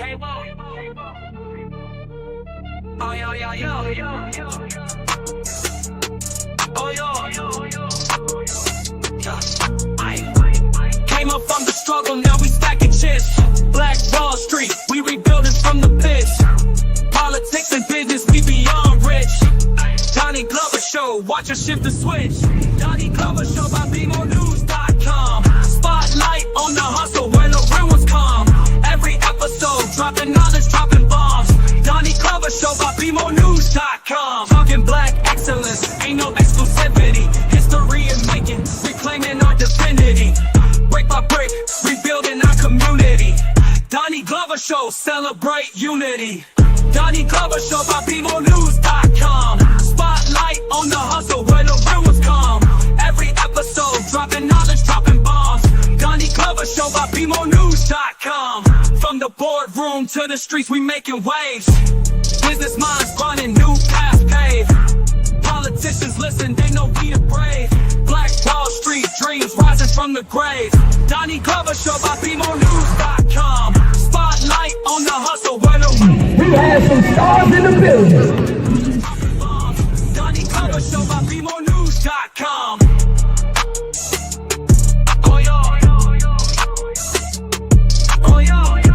Oh, yo, yo, yo, yo, yo. Oh, yo, yo, yo. Came up from the struggle, now we stacking chips. Black Wall Street, we rebuilding from the pits. Politics and business, we beyond rich. Donnie Glover Show, watch her shift the switch. Donnie Glover Show by BMOnews.com. Spotlight on the hustle where the real ones come. Every episode, dropping knowledge, dropping bombs. Donnie Glover Show by BMOnews.com. Talking black excellence, ain't no exclusivity. History is making, reclaiming our divinity. Break by break, rebuilding our community. Donnie Glover Show, celebrate unity. Donnie Glover Show by BMOnews.com. Spotlight on the hustle where the real ones come. Every episode, dropping knowledge, dropping bombs. Donnie Glover Show by BMOnews.com. From the boardroom to the streets, we making waves. Business minds running, new paths paved. Politicians listen, they know we the brave. Black Wall Street dreams rising from the grave. Donnie Glover Show by BMOnews.com. Spotlight on the hustle where the we have some stars in the building. Donnie Glover Show by BMOnews.com. Oh yo, oh yo, oh yo, yo.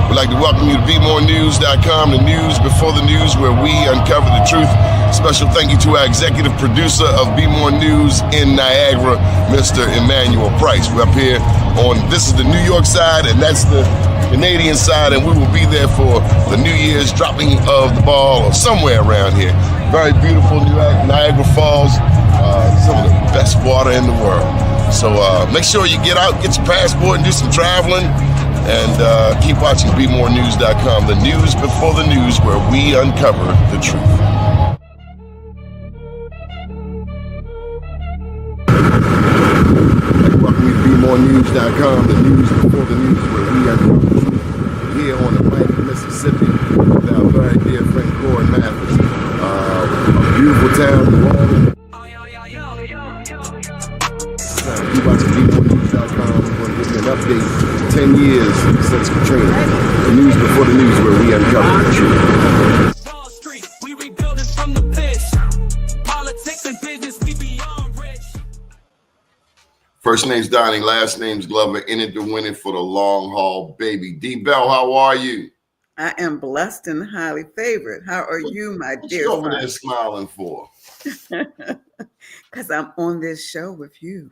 We'd like to welcome you to BeMoreNews.com, the news before the news, where we uncover the truth. Special thank you to our executive producer of Be More News in Niagara, Mr. Emmanuel Price. We're up here on, this is the New York side, and that's the Canadian side, and we will be there for the New Year's dropping of the ball or somewhere around here. Very beautiful Niagara Falls, some of the best water in the world. So make sure you get out, get your passport, and do some traveling. And keep watching BeMoreNews.com, the news before the news, where we uncover the truth. Welcome to BeMoreNews.com, the news before the news, where we uncover the truth. Here on the bank of Mississippi with our very dear friend Corey Mathis. A beautiful town, New Orleans. Keep watching BeMoreNews.com. We're going to give you an update. 10 years since Katrina. The news before the news, where we uncover the truth. Wall Street, we rebuilding from the pits. Politics and business, we beyond rich. First name's Donnie, last name's Glover. In it to win it for the long haul, baby. D. Bell, how are you? I am blessed and highly favored. How are you, my What dear you over friend? there smiling for? Because I'm on this show with you.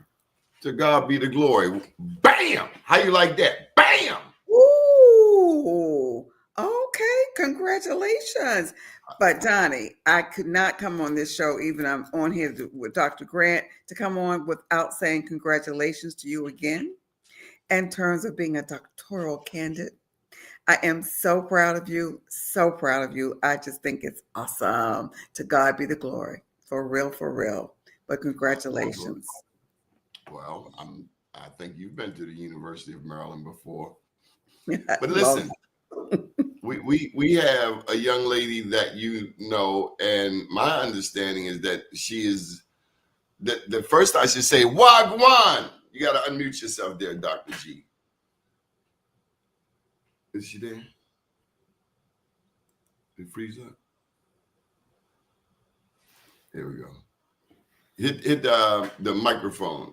To God be the glory. Bam! How you like that? Bam! Ooh, okay, congratulations. But Donnie, I could not come on this show, even I'm on here with Dr. Grant, to come on without saying congratulations to you again in terms of being a doctoral candidate. I am so proud of you, so proud of you. I just think it's awesome. To God be the glory, for real, for real. But congratulations. Well, I think you've been to the University of Maryland before. But listen, we have a young lady that you know, and my understanding is that she is the first I should say, Wagwan. You got to unmute yourself there, Dr. G. Is she there? Did it freeze up? Here we go. Hit the microphone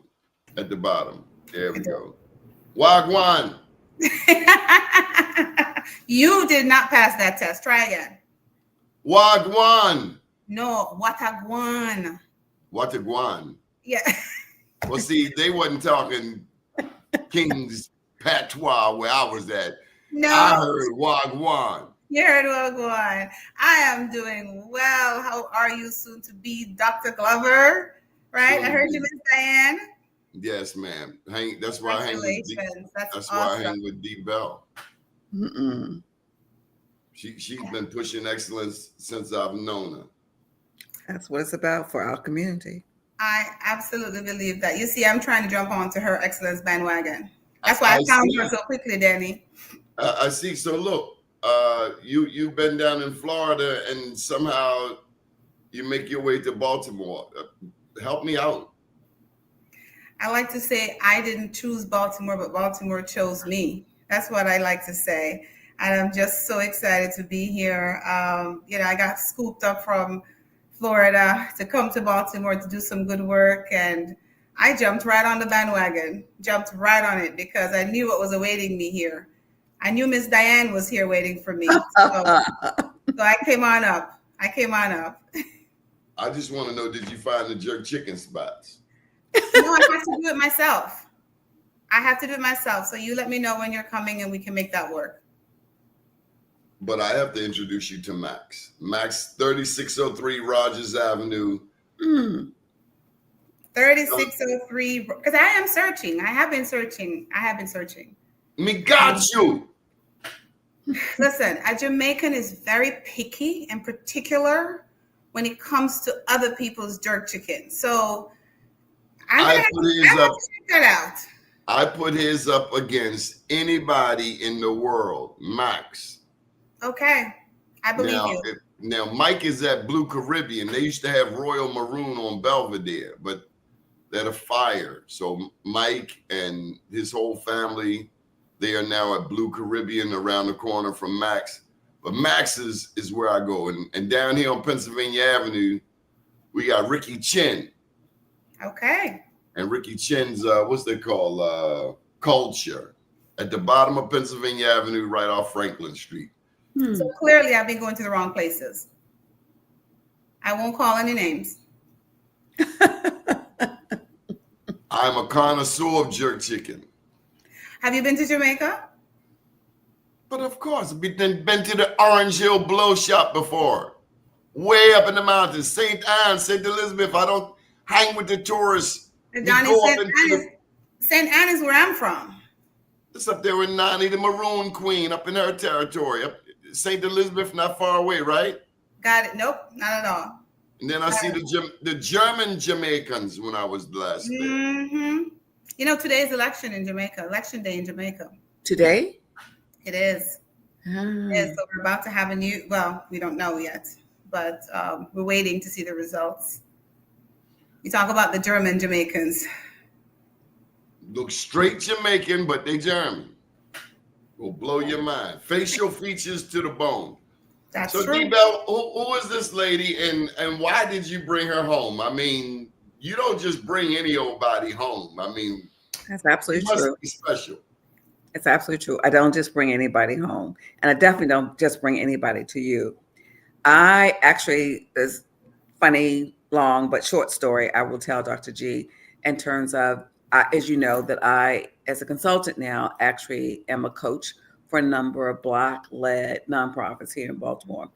at the bottom. There we go. Wagwan. You did not pass that test. Try again. Wagwan. No, Watagwan. Watagwan. Yeah. Well, see, they wasn't talking King's patois where I was at. No. I heard Wagwan. You heard Wagwan. I am doing well. How are you, soon to be Dr. Glover? Right? Soon I heard to you, be. Miss Diane. Yes, ma'am. That's why I hang with D. That's That's awesome. why I hang with D. Bell. Mm-mm. She's been pushing excellence since I've known her. That's what it's about for our community. I absolutely believe that. You see, I'm trying to jump onto her excellence bandwagon. That's why I found her so quickly, Danny. I see. So look, you've been down in Florida, and somehow you make your way to Baltimore. Help me out. I like to say I didn't choose Baltimore, but Baltimore chose me. That's what I like to say. And I'm just so excited to be here. I got scooped up from Florida to come to Baltimore to do some good work. And I jumped right on the bandwagon, jumped right on it because I knew what was awaiting me here. I knew Miss Diane was here waiting for me. So I came on up. I just want to know, did you find the jerk chicken spots? No, I have to do it myself. So you let me know when you're coming and we can make that work. But I have to introduce you to Max. Max, 3603 Rogers Avenue. 3603, because I am searching. I have been searching. Me got you. Listen, a Jamaican is very picky and particular when it comes to other people's jerk chicken. So I put his up against anybody in the world. Max. Okay. I believe you. Now, Mike is at Blue Caribbean. They used to have Royal Maroon on Belvedere, but they're fired. So Mike and his whole family, they are now at Blue Caribbean around the corner from Max. But Max is where I go. And down here on Pennsylvania Avenue, we got Ricky Chin. Okay. And Ricky Chin's, what's they call, Culture at the bottom of Pennsylvania Avenue, right off Franklin Street. So clearly I've been going to the wrong places. I won't call any names. I'm a connoisseur of jerk chicken. Have you been to Jamaica? But of course, I've been to the Orange Hill Blow Shop before. Way up in the mountains, St. Anne, St. Elizabeth. I don't hang with the tourists. Johnny, St. Anne is where I'm from. It's up there with Nani, the Maroon Queen, up in her territory. St. Elizabeth, not far away, right? Got it. Nope, not at all. And then I see the German Jamaicans when I was last there. Mm-hmm. You know, today is election day in Jamaica. Today? It is. Yes, so we're about to have we don't know yet, but we're waiting to see the results. You talk about the German Jamaicans. Look straight Jamaican, but they German. Will blow your mind. Facial features to the bone. That's so, true. D-Bell, who is this lady and why did you bring her home? I mean, you don't just bring any old body home. I mean, that's absolutely true. Must be special. It's absolutely true. I don't just bring anybody home. And I definitely don't just bring anybody to you. I actually, this funny, long, but short story, I will tell Dr. G in terms of, as you know, that I, as a consultant now, actually am a coach for a number of Black-led nonprofits here in Baltimore.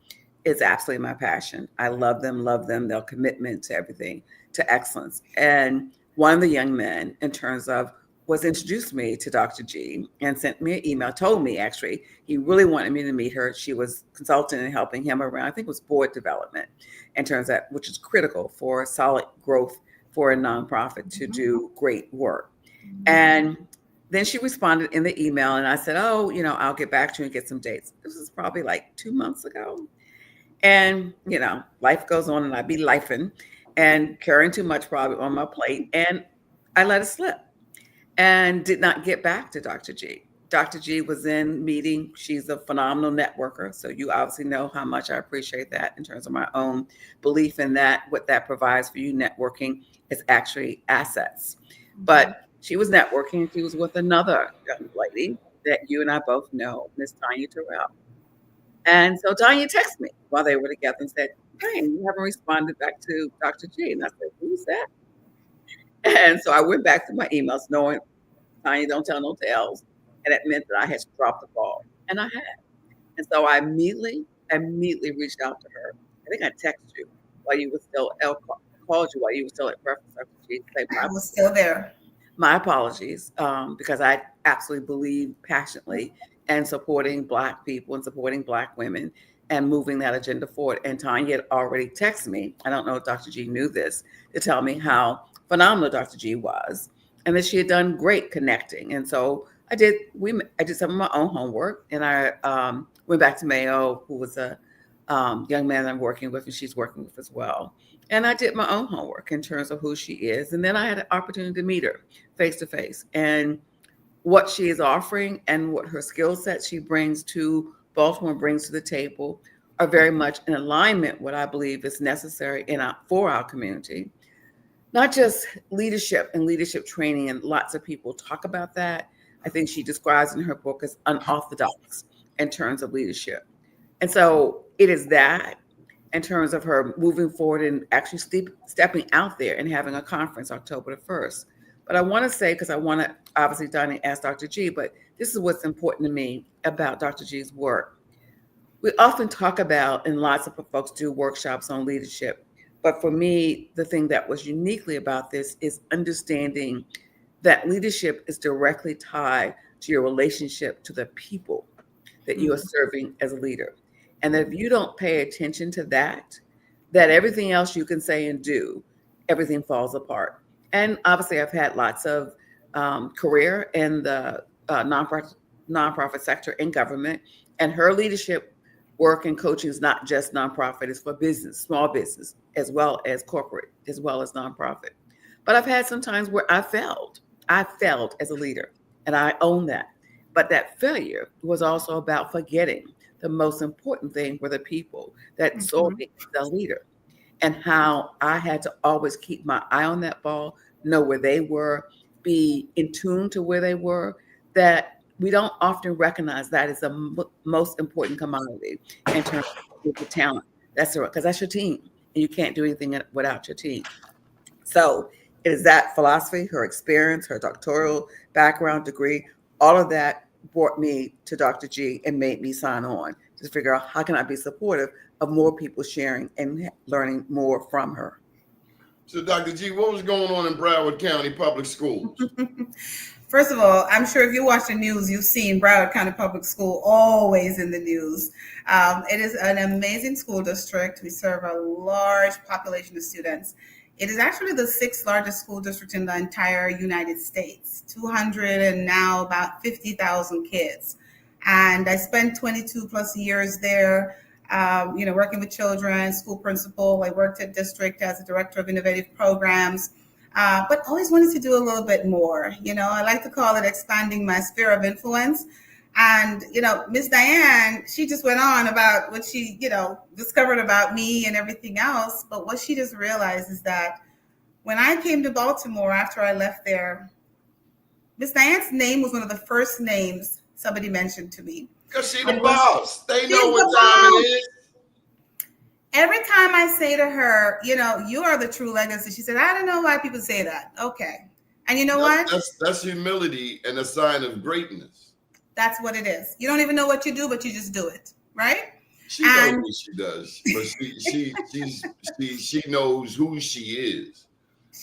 It's absolutely my passion. I love them, their commitment to everything, to excellence. And one of the young men, in terms of, was introduced me to Dr. G and sent me an email, told me actually, he really wanted me to meet her. She was consulting and helping him around, I think it was board development, in terms of, which is critical for solid growth for a nonprofit to do great work. And then she responded in the email and I said, I'll get back to you and get some dates. This was probably like 2 months ago. And, life goes on and I be lifing and carrying too much probably on my plate. And I let it slip and did not get back to Dr. G. Dr. G was in meeting. She's a phenomenal networker. So you obviously know how much I appreciate that in terms of my own belief in that. What that provides for you, networking, is actually assets. But she was networking. She was with another young lady that you and I both know, Miss Tanya Terrell. And so Tanya texted me while they were together and said, "Hey, you haven't responded back to Dr. G." And I said, "Who's that?" And so I went back to my emails knowing Tanya don't tell no tales. And it meant that I had dropped the ball. And I had. And so I immediately reached out to her. I think I texted you while you were still, called you while you were still at breakfast. I was still there. My apologies, because I absolutely believe passionately in supporting Black people and supporting Black women and moving that agenda forward. And Tanya had already texted me, I don't know if Dr. G knew this, to tell me how phenomenal Dr. G was and that she had done great connecting. And so I did some of my own homework and I went back to Mayo, who was a young man I'm working with and she's working with as well. And I did my own homework in terms of who she is. And then I had an opportunity to meet her face to face. And what she is offering and what her skill set she brings to Baltimore brings to the table are very much in alignment with what I believe is necessary for our community. Not just leadership and leadership training, and lots of people talk about that. I think she describes in her book as unorthodox in terms of leadership. And so it is that in terms of her moving forward and actually stepping out there and having a conference October the 1st. But I want to say, because I want to, obviously, Doni asked Dr. G, but this is what's important to me about Dr. G's work. We often talk about, and lots of folks do workshops on leadership. But for me, the thing that was uniquely about this is understanding that leadership is directly tied to your relationship to the people that you are serving as a leader. And that if you don't pay attention to that everything else you can say and do, everything falls apart. And obviously, I've had lots of career in the nonprofit sector in government, and her leadership work and coaching is not just nonprofit, it's for business, small business, as well as corporate, as well as nonprofit. But I've had some times where I failed as a leader, and I own that. But that failure was also about forgetting the most important thing were the people that saw me as a leader, and how I had to always keep my eye on that ball, know where they were, be in tune to where they were, that we don't often recognize that is the most important commodity in terms of the talent. Because that's your team, and you can't do anything without your team. So it is that philosophy, her experience, her doctoral background, degree, all of that brought me to Dr. G and made me sign on to figure out how can I be supportive of more people sharing and learning more from her. So Dr. G, what was going on in Broward County Public Schools? First of all, I'm sure if you watch the news, you've seen Broward County Public School always in the news. It is an amazing school district. We serve a large population of students. It is actually the 6th largest school district in the entire United States, 200 and now about 50,000 kids. And I spent 22 plus years there, working with children, school principal. I worked at district as a director of innovative programs, but always wanted to do a little bit more. I like to call it expanding my sphere of influence. And, Miss Diane, she just went on about what she, discovered about me and everything else. But what she just realized is that when I came to Baltimore after I left there, Miss Diane's name was one of the first names somebody mentioned to me. Because she's the boss. They know what time it is. Every time I say to her, you are the true legacy, she said, I don't know why people say that. Okay. And you know what? That's humility and a sign of greatness. That's what it is. You don't even know what you do, but you just do it, right? She knows what she does, but she knows who she is.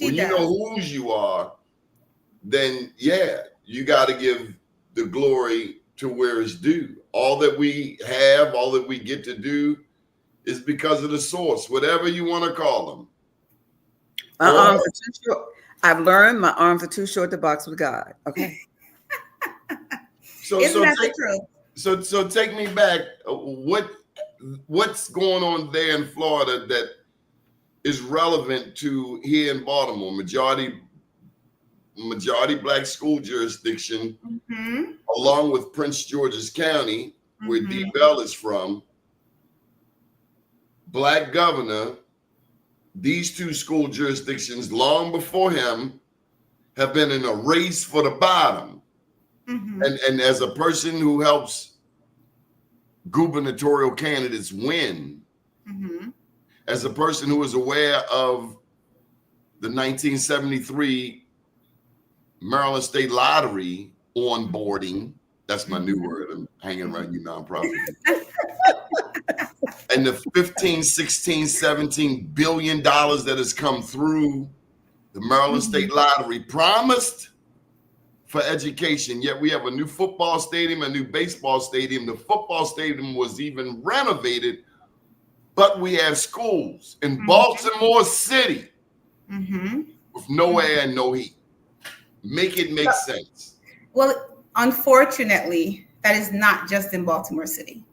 When you know whose you are, then you got to give the glory to where it's due. All that we have, all that we get to do is because of the source, whatever you want to call them. My arms are too short. I've learned my arms are too short to box with God. Okay. So take me back. What's going on there in Florida that is relevant to here in Baltimore? Majority Black school jurisdiction, along with Prince George's County, where D. Bell is from. Black governor. These two school jurisdictions, long before him, have been in a race for the bottom. And as a person who helps gubernatorial candidates win, as a person who is aware of the 1973 Maryland State Lottery onboarding, that's my new word, I'm hanging around you nonprofit, and the 15, 16, 17 billion dollars that has come through the Maryland State Lottery promised for education, yet we have a new football stadium, a new baseball stadium. The football stadium was even renovated, but we have schools in Baltimore City with no air and no heat. Make it make sense. Well, unfortunately, that is not just in Baltimore City.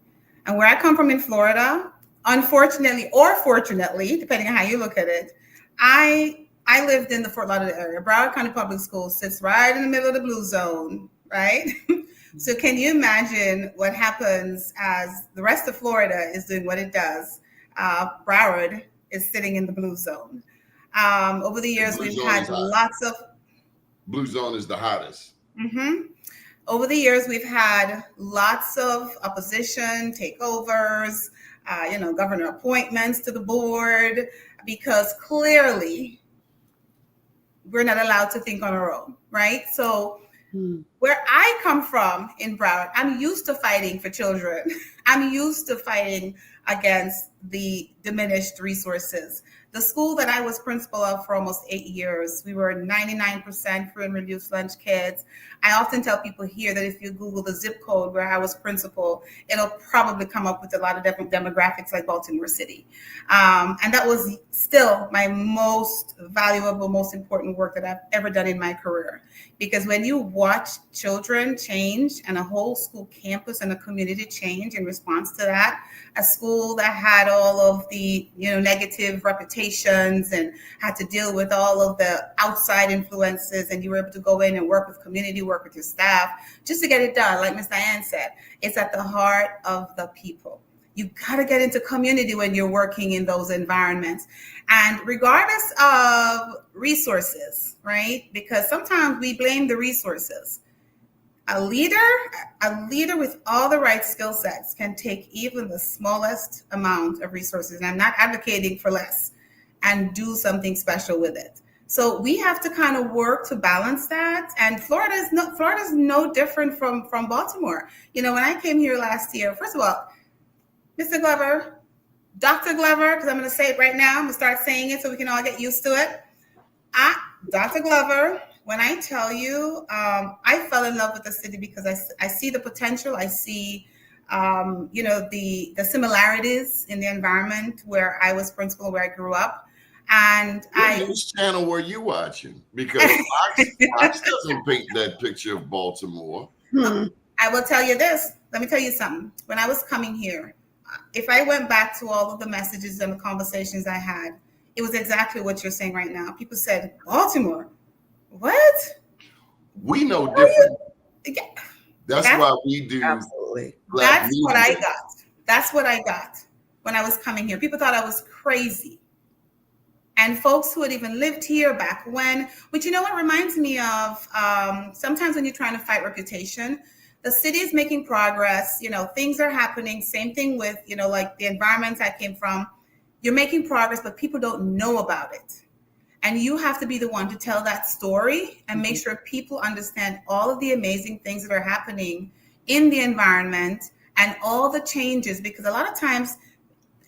And where I come from in Florida, unfortunately or fortunately, depending on how you look at it, I lived in the Fort Lauderdale area. Broward County Public Schools sits right in the middle of the blue zone, right? So can you imagine what happens as the rest of Florida is doing what it does? Broward is sitting in the blue zone. Over the years, we've had lots of... Blue zone is the hottest. Over the years, we've had lots of opposition, takeovers, governor appointments to the board, because clearly we're not allowed to think on our own, right? So where I come from in Broward, I'm used to fighting for children. I'm used to fighting against the diminished resources. The school that I was principal of for almost 8 years, we were 99% free and reduced lunch kids. I often tell people here that if you Google the zip code where I was principal, it'll probably come up with a lot of different demographics like Baltimore City. And that was still my most valuable, most important work that I've ever done in my career. Because when you watch children change and a whole school campus and a community change in response to that, a school that had all of the negative reputations and had to deal with all of the outside influences, and you were able to go in and work with community, work with your staff, just to get it done. Like Ms. Diane said, it's at the heart of the people. You got to get into community when you're working in those environments. And regardless of resources, right? Because sometimes we blame the resources. A leader with all the right skill sets can take even the smallest amount of resources, and I'm not advocating for less, and do something special with it. So we have to kind of work to balance that. And Florida's no different from Baltimore. When I came here last year, first of all, Mr. Glover, Dr. Glover, because I'm going to say it right now. I'm going to start saying it so we can all get used to it. Dr. Glover, when I tell you, I fell in love with the city because I see the potential. I see, the similarities in the environment where I was principal, where I grew up. And what news channel were you watching? Because Fox doesn't paint that picture of Baltimore. I will tell you this. Let me tell you something. When I was coming here, if I went back to all of the messages and the conversations I had, it was exactly what you're saying right now. People said, Baltimore, what? We know different. Yeah. That's why we do. Absolutely. That's what I got. That's what I got when I was coming here. People thought I was crazy. And folks who had even lived here back when, which you know what reminds me of, sometimes when you're trying to fight reputation, the city is making progress, things are happening. Same thing with, like the environments I came from. You're making progress, but people don't know about it. And you have to be the one to tell that story and make sure people understand all of the amazing things that are happening in the environment and all the changes. Because a lot of times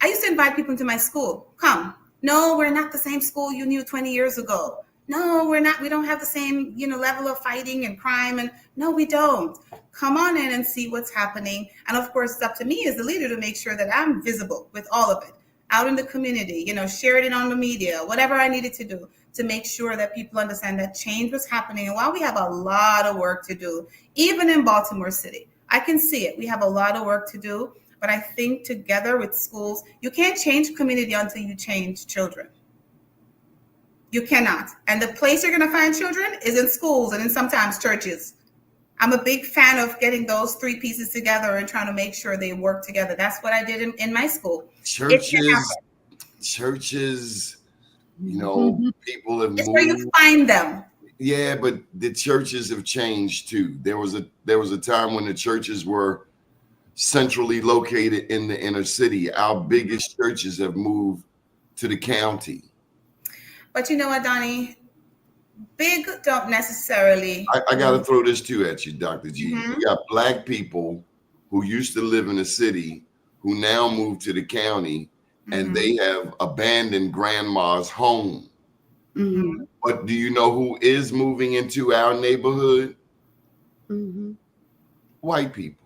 I used to invite people into my school. Come. No, we're not the same school you knew 20 years ago. No, we're not. We don't have the same, level of fighting and crime. And no, we don't. Come on in and see what's happening. And of course, it's up to me as the leader to make sure that I'm visible with all of it out in the community, shared it on the media, whatever I needed to do to make sure that people understand that change was happening. And while we have a lot of work to do, even in Baltimore City, I can see it. We have a lot of work to do. But I think together with schools, you can't change community until you change children. You cannot. And the place you're going to find children is in schools and in sometimes churches. I'm a big fan of getting those three pieces together and trying to make sure they work together. That's what I did in my school. Churches, people have moved. It's where you find them. Yeah, but the churches have changed too. There was a time when the churches were centrally located in the inner city. Our biggest churches have moved to the county. But you know what, Doni? Big don't necessarily. I got to throw this too at you, Dr. G. You got Black people who used to live in the city who now move to the county and they have abandoned grandma's home. But do you know who is moving into our neighborhood? White people.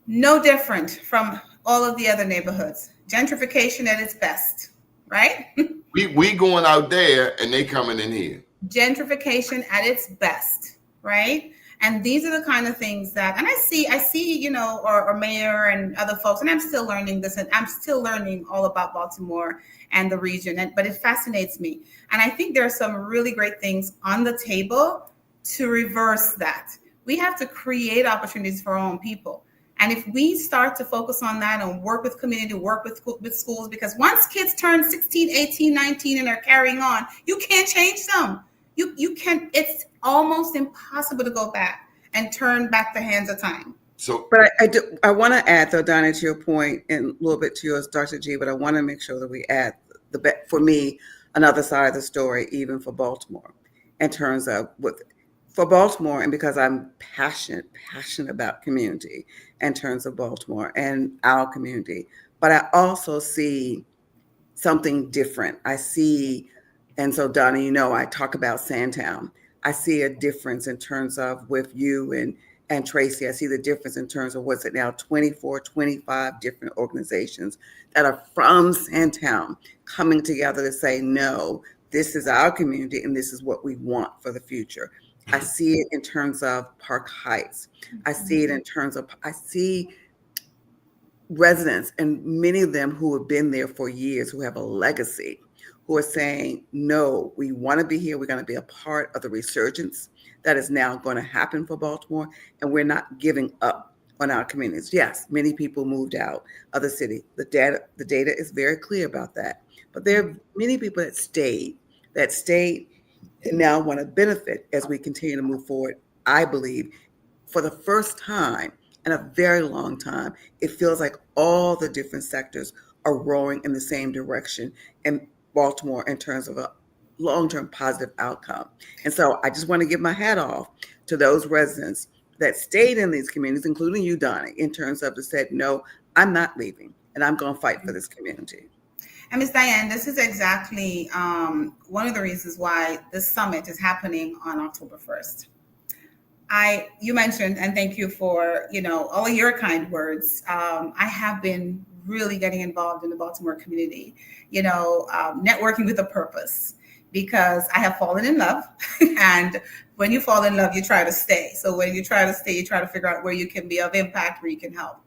No different from all of the other neighborhoods. Gentrification at its best, right? We going out there and they coming in here. Gentrification at its best, right? And these are the kind of things that, and I see, you know, or mayor and other folks, and I'm still learning this, and I'm still learning all about Baltimore and the region, but it fascinates me. And I think there are some really great things on the table to reverse that. We have to create opportunities for our own people. And if we start to focus on that and work with community, work with schools, because once kids turn 16, 18, 19, and they're carrying on, you can't change them. You can, it's almost impossible to go back and turn back the hands of time. So, But I want to add, though, Donna, to your point, and a little bit to yours, Dr. G, but I want to make sure that we add for me, another side of the story, even for Baltimore, in terms of for Baltimore, and because I'm passionate about community in terms of Baltimore and our community. But I also see something different. I see, and so Donna, you know, I talk about Sandtown. I see a difference in terms of with you and Tracy. I see the difference in terms of what's it now, 24, 25 different organizations that are from Sandtown coming together to say, no, this is our community and this is what we want for the future. I see it in terms of Park Heights. I see it in terms of, I see residents, and many of them who have been there for years, who have a legacy, who are saying, no, we want to be here. We're going to be a part of the resurgence that is now going to happen for Baltimore. And we're not giving up on our communities. Yes, many people moved out of the city. The data is very clear about that. But there are many people that stayed and now want to benefit as we continue to move forward. I believe for the first time in a very long time, it feels like all the different sectors are rowing in the same direction in Baltimore in terms of a long-term positive outcome. And so I just want to give my hat off to those residents that stayed in these communities, including you, Doni, in terms of said, no, I'm not leaving and I'm going to fight for this community. And Ms. Diane, this is exactly one of the reasons why this summit is happening on October 1st. You mentioned, and thank you for, you know, all of your kind words. I have been really getting involved in the Baltimore community, you know, networking with a purpose, because I have fallen in love. And when you fall in love, you try to stay. So when you try to stay, you try to figure out where you can be of impact, where you can help.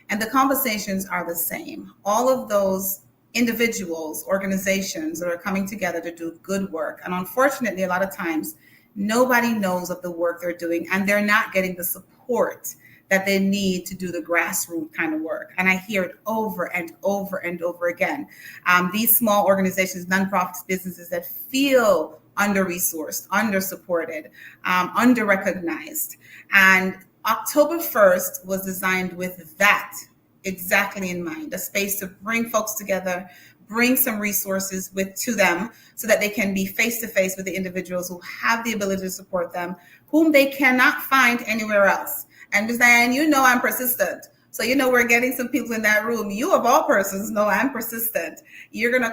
And the conversations are the same. All of those individuals, organizations that are coming together to do good work. And unfortunately, a lot of times, nobody knows of the work they're doing, and they're not getting the support that they need to do the grassroots kind of work. And I hear it over and over and over again. These small organizations, nonprofits, businesses that feel under-resourced, under-supported, under-recognized. And October 1st was designed with that exactly in mind, a space to bring folks together, bring some resources to them so that they can be face-to-face with the individuals who have the ability to support them, whom they cannot find anywhere else. And Ms. Diane, you know I'm persistent. So, you know, we're getting some people in that room. You of all persons know I'm persistent. I'm going to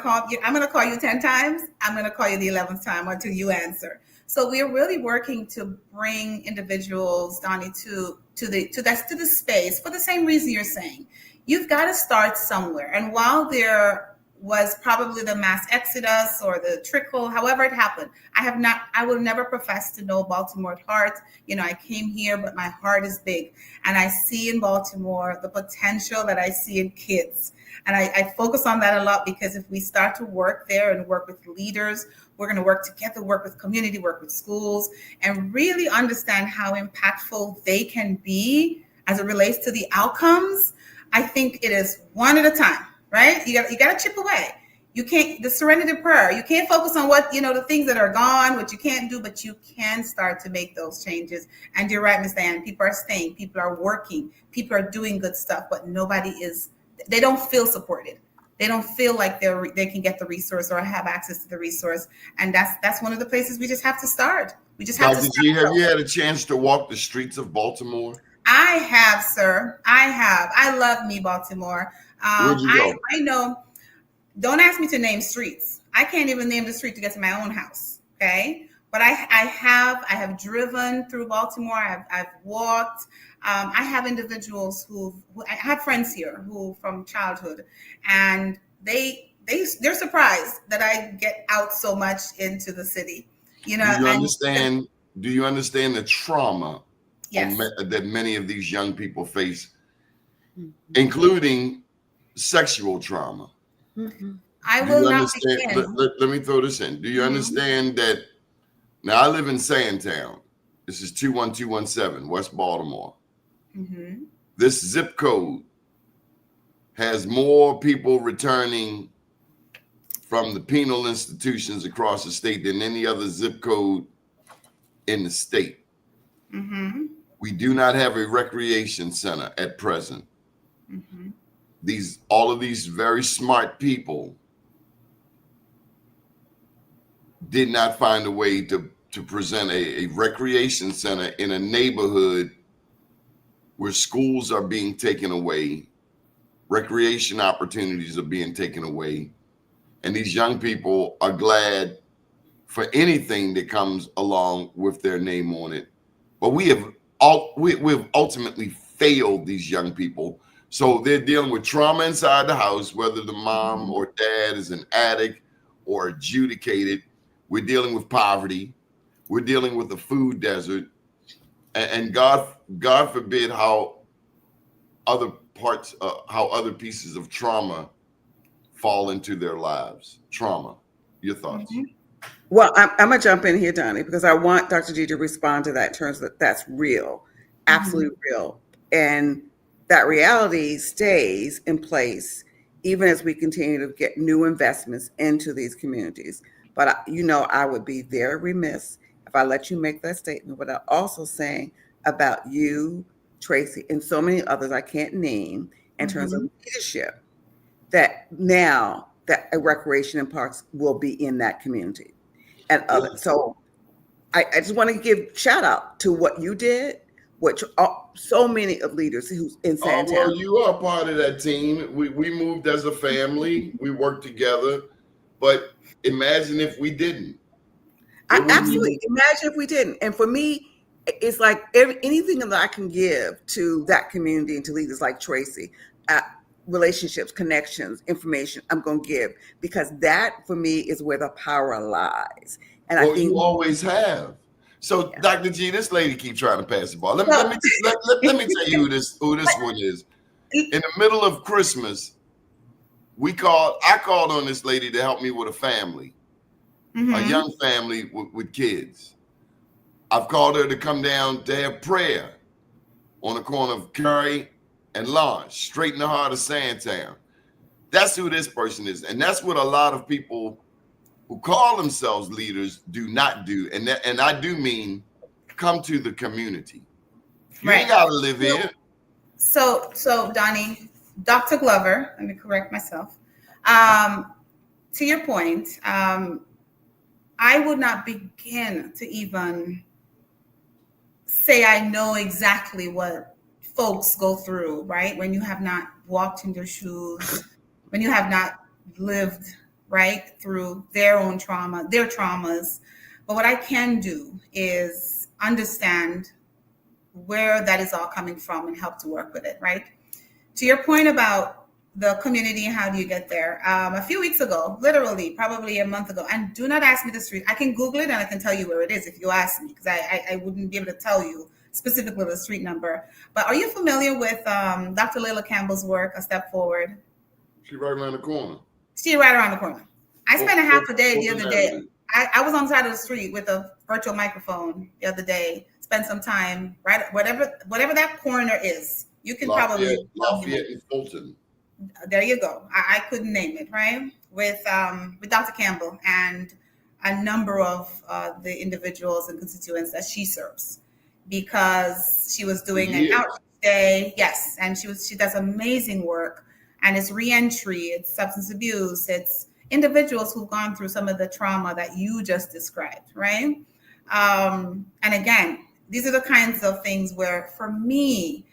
call you 10 times. I'm going to call you the 11th time until you answer. So we're really working to bring individuals, Doni, to the space for the same reason you're saying. You've got to start somewhere. And while there was probably the mass exodus or the trickle, however it happened, I will never profess to know Baltimore at heart. You know, I came here, but my heart is big. And I see in Baltimore the potential that I see in kids. And I focus on that a lot, because if we start to work there and work with leaders, we're going to work together, work with community, work with schools, and really understand how impactful they can be as it relates to the outcomes. I think it is one at a time, right? You got to chip away. You can't, the serenity prayer, you can't focus on what, you know, the things that are gone, what you can't do, but you can start to make those changes. And you're right, Ms. Diane, people are staying, people are working, people are doing good stuff, but they don't feel supported. They don't feel like they can get the resource or have access to the resource. And that's one of the places we just have to start. We just have to start. Dr. G, have you had a chance to walk the streets of Baltimore? I have, sir. I have. I love me, Baltimore. Where'd you go? I know. Don't ask me to name streets. I can't even name the street to get to my own house. Okay. But I have driven through Baltimore. I've walked. I have individuals who I have friends here who from childhood, and they're surprised that I get out so much into the city. You know, Do you understand the trauma Yes. that many of these young people face, including sexual trauma. I Do will you not understand? begin. Let me throw this in. Do you understand that now I live in Sandtown? This is 21217, West Baltimore. This zip code has more people returning from the penal institutions across the state than any other zip code in the state. We do not have a recreation center at present. All of these very smart people did not find a way to present a recreation center in a neighborhood where schools are being taken away, recreation opportunities are being taken away, and these young people are glad for anything that comes along with their name on it. But we've ultimately failed these young people. So they're dealing with trauma inside the house, whether the mom or dad is an addict or adjudicated. We're dealing with poverty. We're dealing with a food desert. And God forbid how other pieces of trauma fall into their lives. Trauma. Your thoughts? Well, I'm going to jump in here, Doni, because I want Dr. G to respond to that in terms of that's real, absolutely real. And that reality stays in place even as we continue to get new investments into these communities. But, I would be very remiss if I let you make that statement without also saying about you, Tracy, and so many others I can't name in terms of leadership, that now that a recreation and parks will be in that community. And so I just want to give shout out to what you did, which so many of leaders who's in Sandtown. Well, you are part of that team. We moved as a family. We worked together. But imagine if we didn't. Absolutely. Imagine if we didn't. And for me, it's like anything that I can give to that community and to leaders like Tracy, relationships, connections, information, I'm going to give, because that for me is where the power lies. And I think you always have. So, yeah. Dr. G, this lady keeps trying to pass the ball. Let me tell you who this one is. In the middle of Christmas, I called on this lady to help me with a family, a young family with kids. I've called her to come down to have prayer on the corner of Curry and Lawrence, straight in the heart of Sandtown. That's who this person is. And that's what a lot of people who call themselves leaders do not do. And I do mean come to the community. You ain't got to live here. So Doni, Dr. Glover, let me correct myself. To your point, I would not begin to even say I know exactly what folks go through, right? When you have not walked in their shoes, when you have not lived right through their own trauma, their traumas. But what I can do is understand where that is all coming from and help to work with it, right? To your point about the community and how do you get there? A few weeks ago, literally probably a month ago, and do not ask me the street. I can Google it and I can tell you where it is if you ask me, because I wouldn't be able to tell you specifically the street number. But are you familiar with Dr. Layla Campbell's work, A Step Forward? She's right around the corner. She's right around the corner. I spent a half a day the other day. I was on the side of the street with a virtual microphone the other day. Spent some time, right? Whatever that corner is, you can Lafayette and Fulton. There you go. I couldn't name it, right? With Dr. Campbell and a number of the individuals and constituents that she serves, because she was doing an outreach day. Yes, and she does amazing work, and it's reentry, it's substance abuse, it's individuals who've gone through some of the trauma that you just described, right? And again, these are the kinds of things where, for me,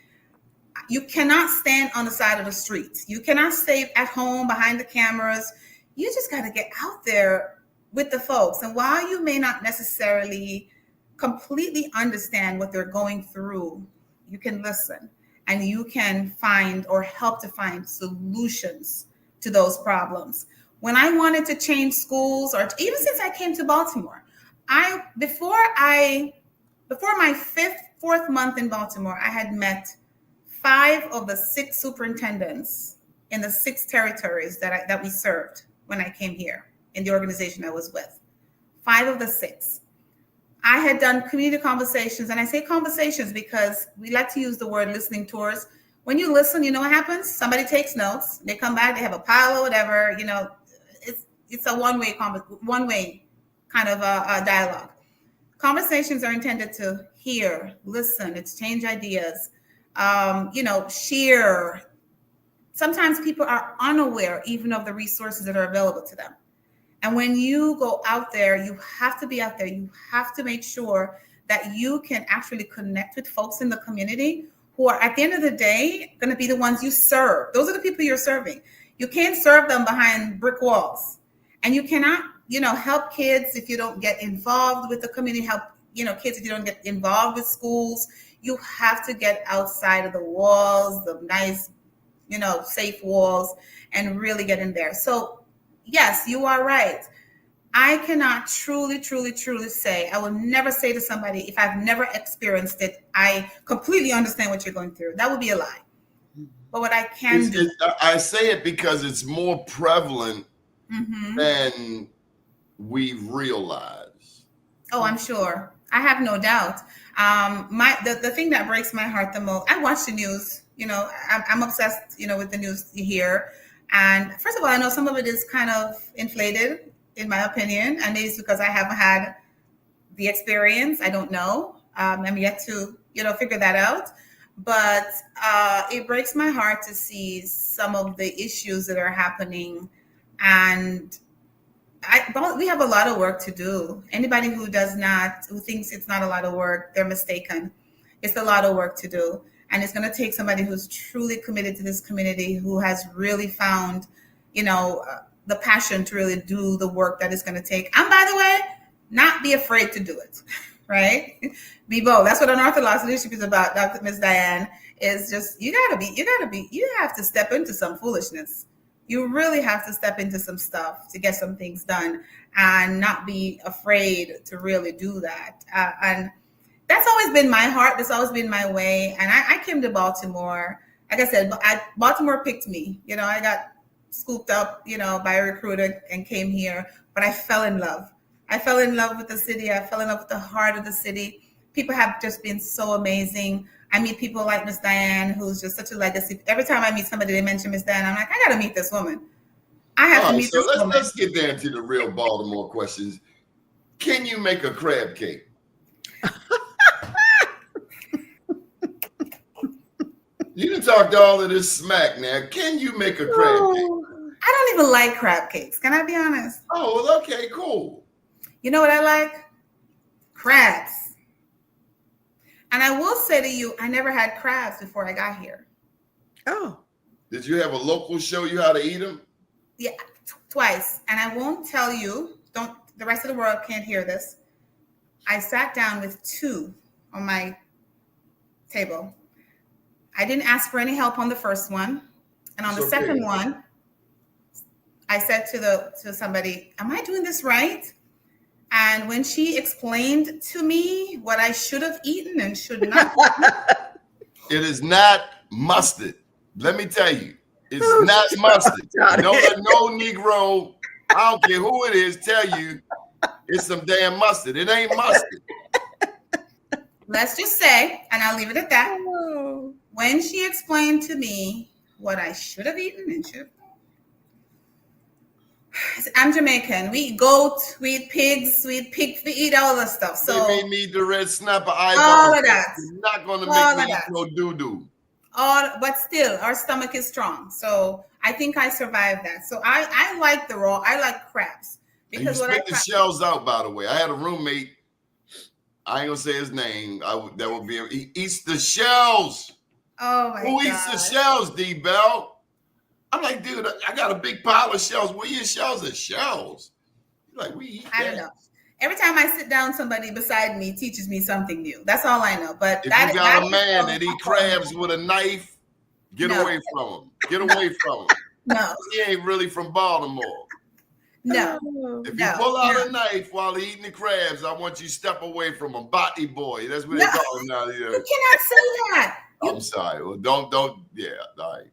you cannot stand on the side of the street. You cannot stay at home behind the cameras. You just got to get out there with the folks. And while you may not necessarily completely understand what they're going through, you can listen and you can find or help to find solutions to those problems. When I wanted to change schools, or even since I came to Baltimore, before my 4th month in Baltimore, I had met 5 of the 6 superintendents in the 6 territories that we served when I came here in the organization I was with. 5 of the 6. I had done community conversations, and I say conversations because we like to use the word listening tours. When you listen, you know what happens? Somebody takes notes. They come back, they have a pile or whatever. You know, it's a one-way kind of a dialogue. Conversations are intended to hear, listen, exchange ideas, share. Sometimes people are unaware even of the resources that are available to them. And when you go out there, you have to be out there. You have to make sure that you can actually connect with folks in the community who are, at the end of the day, going to be the ones you serve. Those are the people you're serving. You can't serve them behind brick walls. And you cannot, help kids if you don't get involved with the community, help, kids if you don't get involved with schools. You have to get outside of the walls, the nice, safe walls, and really get in there. So yes, you are right. I cannot truly say, I will never say to somebody, if I've never experienced it, I completely understand what you're going through. That would be a lie. But what I can do. I say it because it's more prevalent than we realize. Oh, I'm sure. I have no doubt. The thing that breaks my heart the most, I watch the news, I'm obsessed, with the news here. And first of all, I know some of it is kind of inflated, in my opinion, and maybe it's because I haven't had the experience. I don't know. I'm yet to, figure that out. But it breaks my heart to see some of the issues that are happening. And we have a lot of work to do. Anybody who thinks it's not a lot of work, they're mistaken. It's a lot of work to do. And it's going to take somebody who's truly committed to this community, who has really found, the passion to really do the work that it's going to take. And by the way, not be afraid to do it, right? Be bold. That's what Unorthodox Leadership is about, Dr. Ms. Diane, is just, you have to step into some foolishness. You really have to step into some stuff to get some things done and not be afraid to really do that. And that's always been my heart. That's always been my way. And I came to Baltimore. Like I said, Baltimore picked me. I got scooped up, by a recruiter and came here. But I fell in love. I fell in love with the city. I fell in love with the heart of the city. People have just been so amazing. I meet people like Miss Diane, who's just such a legacy. Every time I meet somebody, they mention Miss Diane. I'm like, I got to meet this woman. I have to meet this woman. Let's get down to the real Baltimore questions. Can you make a crab cake? You done talked all of this smack now. Can you make a crab cake? I don't even like crab cakes. Can I be honest? Oh, well, okay, cool. You know what I like? Crabs. And I will say to you, I never had crabs before I got here. Oh. Did you have a local show you how to eat them? Yeah, twice. And I won't tell you, the rest of the world can't hear this. I sat down with 2 on my table. I didn't ask for any help on the first one. And on the second one, I said to somebody, am I doing this right? And when she explained to me what I should have eaten and should not it is not mustard. Let me tell you, it's not mustard. Don't let no Negro, I don't care who it is, tell you it's some damn mustard. It ain't mustard. Let's just say, and I'll leave it at that. When she explained to me what I should have eaten and should have, I'm Jamaican. We eat goat, we eat pigs, we eat all the stuff. So they made me eat the red snapper eyeball. All of that. It's not going to make me eat no doo-doo. But still, our stomach is strong. So I think I survived that. So I like the raw. I like crabs. Because and you spit the shells out, by the way. I had a roommate. I ain't going to say his name. That would be, he eats the shells. Oh, my God. Who eats the shells, D-Bell? I'm like, dude, I got a big pile of shells. Where your shells are shells? You're like, we eat that. I don't know. Every time I sit down, somebody beside me teaches me something new. That's all I know. But if you got a man that eat crabs with a knife, get away from him. Get away from him. No. He ain't really from Baltimore. No, Oh. If you no, pull out no. a knife while eating the crabs, I want you to step away from him. Botany boy. That's what No. they call him now. You know. You cannot say that. I'm sorry. Well, don't. Yeah. All right.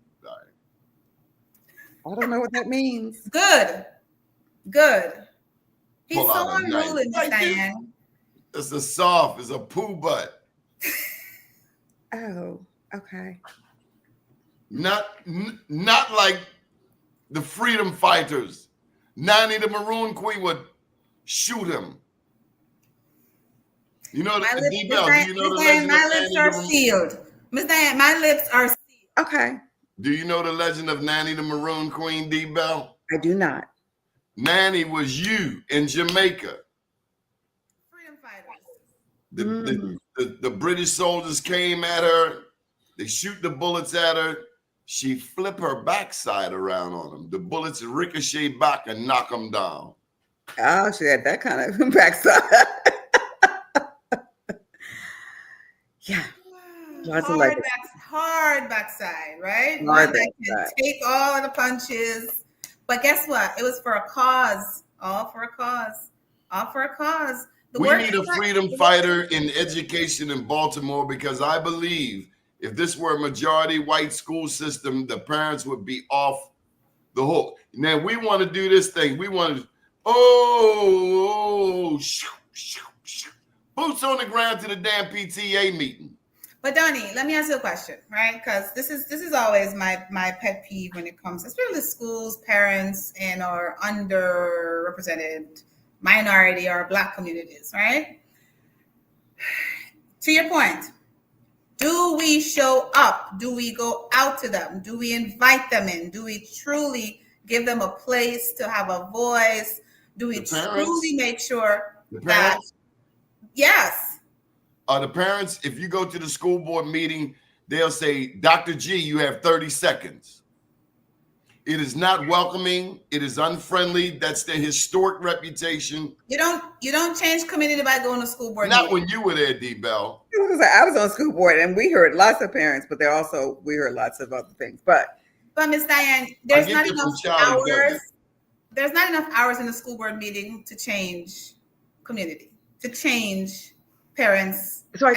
I don't know what that means. Good. He's Pull so out a knife. unruly, Miss Like this. Diane. It's a poo butt. Oh, okay. Not like the freedom fighters. Nani the Maroon Queen would shoot him. You know My the lips, D-Bell. Do you know the Miss Diane, legend my of lips Nani are the Maroon? sealed. Miss Diane, my lips are sealed. Okay. Do you know the legend of Nani the Maroon Queen, D-Bell? I do not. Nani was you in Jamaica. Freedom fighters. The British soldiers came at her. They shoot the bullets at her. She flip her backside around on them. The bullets ricochet back and knock them down. Oh, she had that kind of backside. Yeah. Lots of legacy. Hard backside, right? Hard One that can backside. take all of the punches. But guess what? It was for a cause. All for a cause. All for a cause. We need a freedom fighter in education in Baltimore because I believe if this were a majority white school system, the parents would be off the hook. Now we want to do this thing. We want to, boots on the ground to the damn PTA meeting. But Doni, let me ask you a question, right? Because this is always my pet peeve when it comes, especially schools, parents, and or underrepresented minority or Black communities, right? To your point, do we show up? Do we go out to them? Do we invite them in? Do we truly give them a place to have a voice? Do we truly make sure that, yes. The parents, if you go to the school board meeting, they'll say, Dr. G, you have 30 seconds. It is not welcoming. It is unfriendly. That's their historic reputation. You don't change community by going to school board. Not when you were there, D-Bell. I was on school board and we heard lots of parents, but we heard lots of other things. But Miss Diane, there's not enough hours. There's not enough hours in the school board meeting to change community, to change parents. So I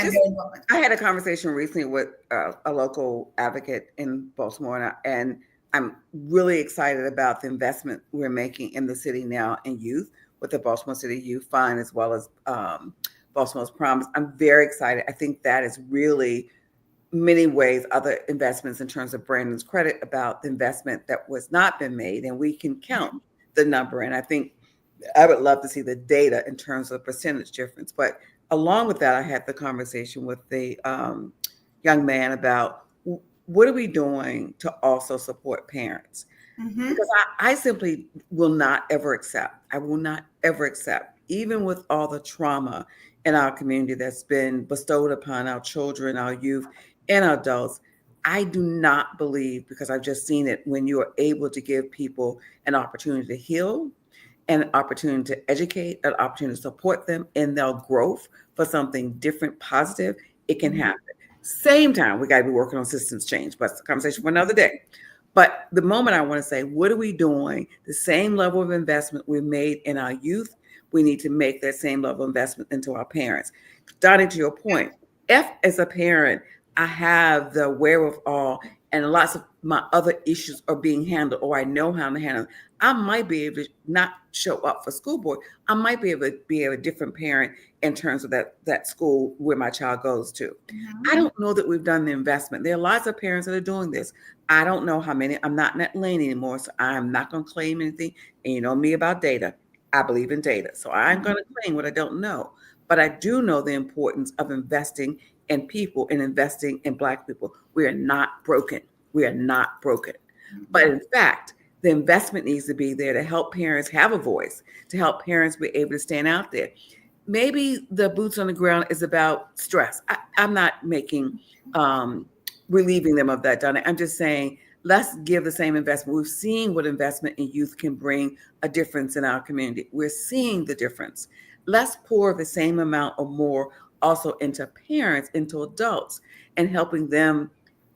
had a conversation recently with a local advocate in Baltimore, and I'm really excited about the investment we're making in the city now in youth with the Baltimore City Youth Fund as well as Baltimore's Promise. I'm very excited. I think that is really many ways other investments in terms of Brandon's credit about the investment that was not been made, and we can count the number. And I think I would love to see the data in terms of percentage difference, but along with that, I had the conversation with the young man about what are we doing to also support parents? Mm-hmm. Because I simply will not ever accept. I will not ever accept, even with all the trauma in our community that's been bestowed upon our children, our youth, and our adults. I do not believe, because I've just seen it, when you are able to give people an opportunity to heal, an opportunity to educate, an opportunity to support them in their growth for something different, positive, it can happen. Same time, we got to be working on systems change, but it's a conversation for another day. But the moment I want to say, what are we doing? The same level of investment we made in our youth, we need to make that same level of investment into our parents. Doni, to your point, if as a parent, I have the wherewithal and lots of my other issues are being handled, or I know how to handle them, I might be able to not show up for school board. I might be able to be a different parent in terms of that school where my child goes to. Mm-hmm. I don't know that we've done the investment. There are lots of parents that are doing this. I don't know how many. I'm not in that lane anymore, so I'm not going to claim anything. And you know me about data. I believe in data. So I'm going to claim what I don't know. But I do know the importance of investing in people and investing in Black people. We are not broken. We are not broken. Mm-hmm. But in fact, the investment needs to be there to help parents have a voice, to help parents be able to stand out there. Maybe the boots on the ground is about stress. I'm not making, relieving them of that, Donna. I'm just saying, let's give the same investment. We've seen what investment in youth can bring a difference in our community. We're seeing the difference. Let's pour the same amount or more also into parents, into adults, and helping them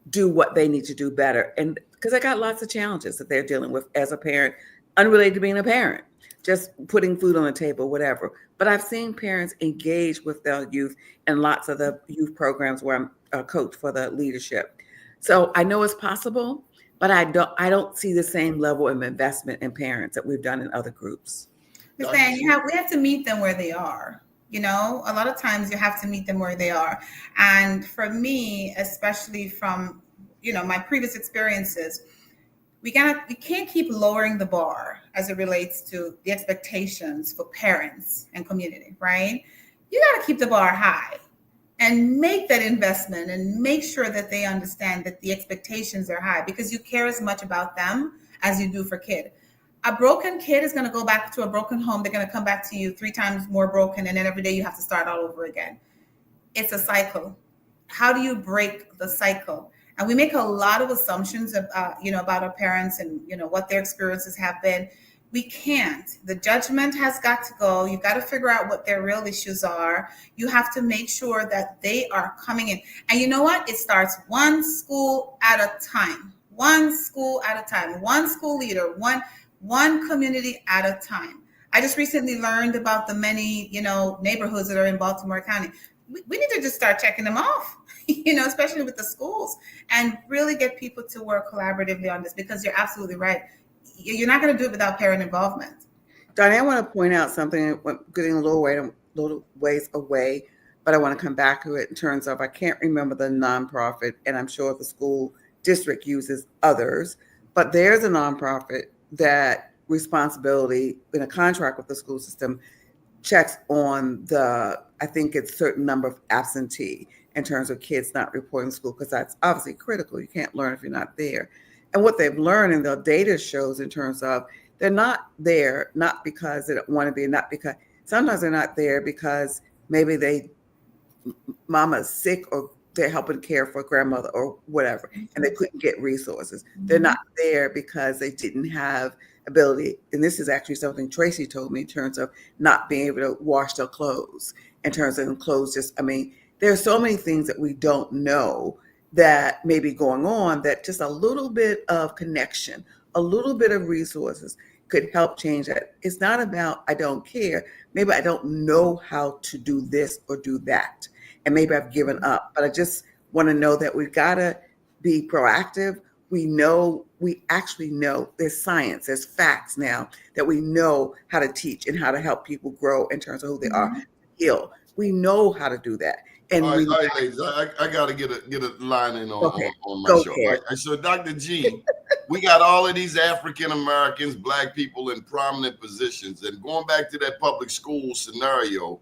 do what they need to do better. And because I got lots of challenges that they're dealing with as a parent, unrelated to being a parent. just putting food on the table, whatever. But I've seen parents engage with their youth in lots of the youth programs where I'm a coach for the leadership. So I know it's possible, but I don't see the same level of investment in parents that we've done in other groups. Miss Diane, we have to meet them where they are. You know, a lot of times you have to meet them where they are. And for me, especially from, you know, my previous experiences, we can't keep lowering the bar as it relates to the expectations for parents and community, right? You got to keep the bar high and make that investment and make sure that they understand that the expectations are high, because you care as much about them as you do for kid. A broken kid is going to go back to a broken home. They're going to come back to you 3 times more broken. And then every day you have to start all over again. It's a cycle. How do you break the cycle? And we make a lot of assumptions about our parents and, you know, what their experiences have been. We can't. The judgment has got to go. You've got to figure out what their real issues are. You have to make sure that they are coming in. And you know what? It starts one school at a time. One school at a time. One school leader. One community at a time. I just recently learned about the many, you know, neighborhoods that are in Baltimore County. We need to just start checking them off, you know, especially with the schools, and really get people to work collaboratively on this, because you're absolutely right. You're not going to do it without parent involvement. Donnie, I want to point out something, getting a little ways away, but I want to come back to it in terms of, I can't remember the nonprofit, and I'm sure the school district uses others, but there's a nonprofit that responsibility in a contract with the school system checks on I think it's certain number of absentee in terms of kids not reporting to school, because that's obviously critical. You can't learn if you're not there. And what they've learned, and the data shows in terms of, they're not there, not because they don't want to be, not because, sometimes they're not there because maybe mama's sick, or they're helping care for grandmother or whatever, and they couldn't get resources. They're not there because they didn't have ability. And this is actually something Tracy told me in terms of not being able to wash their clothes, in terms of clothes. There are so many things that we don't know that may be going on, that just a little bit of connection, a little bit of resources could help change that. It's not about, I don't care. Maybe I don't know how to do this or do that, and maybe I've given up. But I just want to know that we've got to be proactive. We actually know there's science, there's facts now that we know how to teach and how to help people grow in terms of who they are, heal. We know how to do that. And all right, ladies, I got to get a line in on my show. Right? So, Dr. G, we got all of these African Americans, Black people in prominent positions. And going back to that public school scenario,